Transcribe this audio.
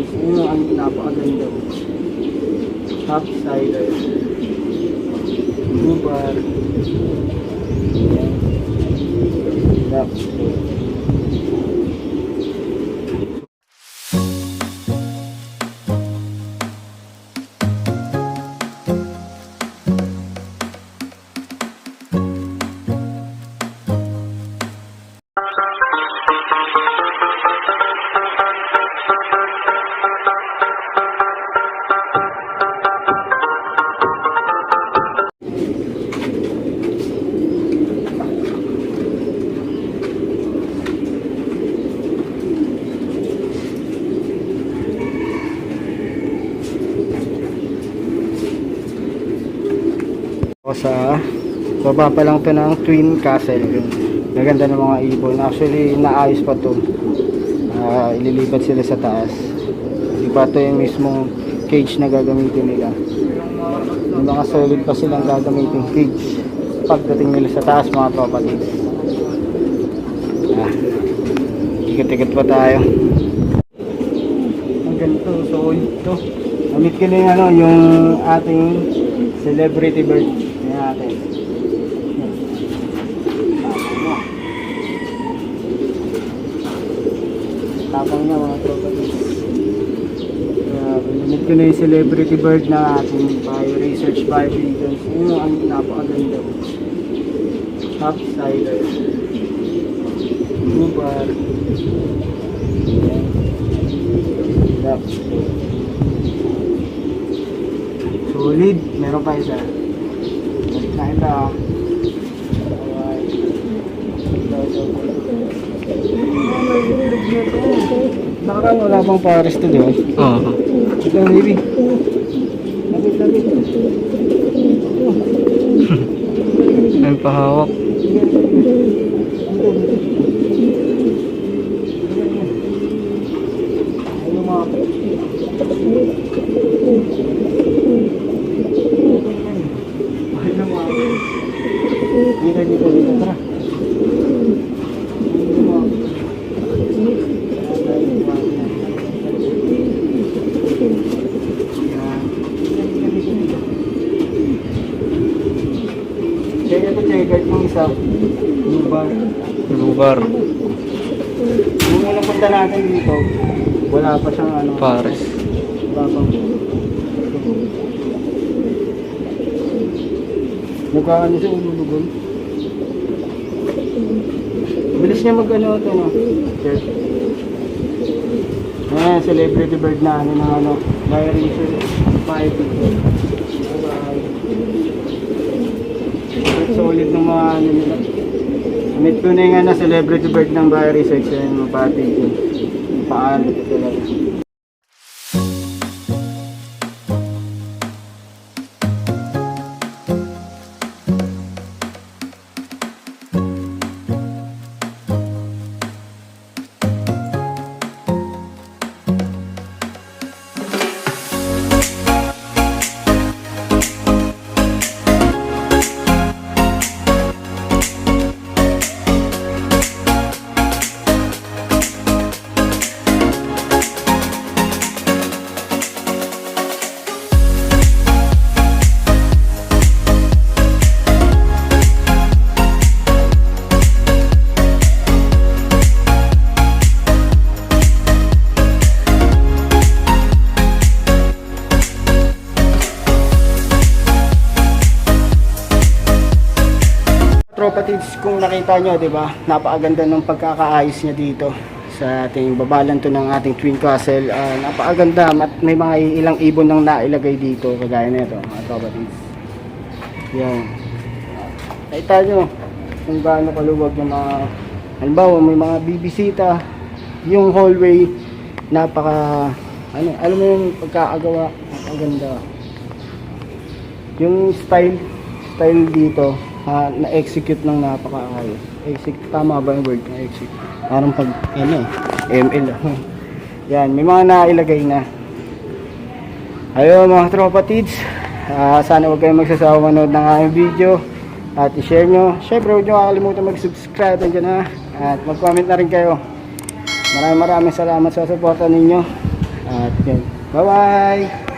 Pigeons. Yun ang napakaganda. HalfSider. Blue bar. That's cool. Sa baba pa lang to ng Twin Castle. Maganda ng mga ibon. Actually naayos pa to. Ililipat sila sa taas. Hindi pa to yung mismong cage na gagamitin nila. Yung mga solid pa silang gagamitin cage pagdating nila sa taas, mga properties. Ikot-ikot pa tayo. Ang ganito, solid to. Namit ko na yung yung ating celebrity bird natin. Tapang niya mga properties. Binunod ko na yung celebrity bird na ating research by Pigeon. Yun ang napakaganda. HalfSider. Blue bar. That's cool. Solid. Meron pa isa. Nakita. Baka wala pang pares to, di ba? Oo. Ito, baby. Labit. Ang pahawak. Ayun mga. Dito, tara. Check yung isa. Blue bar. Yung unang punta natin dito, wala pa siyang pares. Wala pang nagkaano siya ululugon. Bilis niya mag-ano ito, no? Yes. Ayan, celebrity bird na by research by Pigeon. Solid ng mga nila. Amit ko na yung celebrity bird ng by research yung mga Pigeon. Paano ito talaga. Propatids, kung nakita nyo, diba, napakaganda ng pagkakaayos niya dito sa ating babalanto ng ating Twin Castle. Napakaganda at may mga ilang ibon nang nailagay dito kagaya nito, mga propatids. Yan, nakita nyo kung gaano kaluwag yung mga, halimbawa may mga bibisita, yung hallway napaka alam mo yung pagkakagawa, napakaganda. Yung style dito na-execute ng napakaayos. Tama ba yung word na execute? Parang pag ML. Yan, may mga nailagay na. Ayun mga tropa tids, sana huwag kayong magsasawa manood ng aking video at i-share nyo. Syempre huwag nyo kakalimutan mag-subscribe at mag-comment na rin kayo. Maraming salamat sa suporta ninyo At yun. Bye-bye!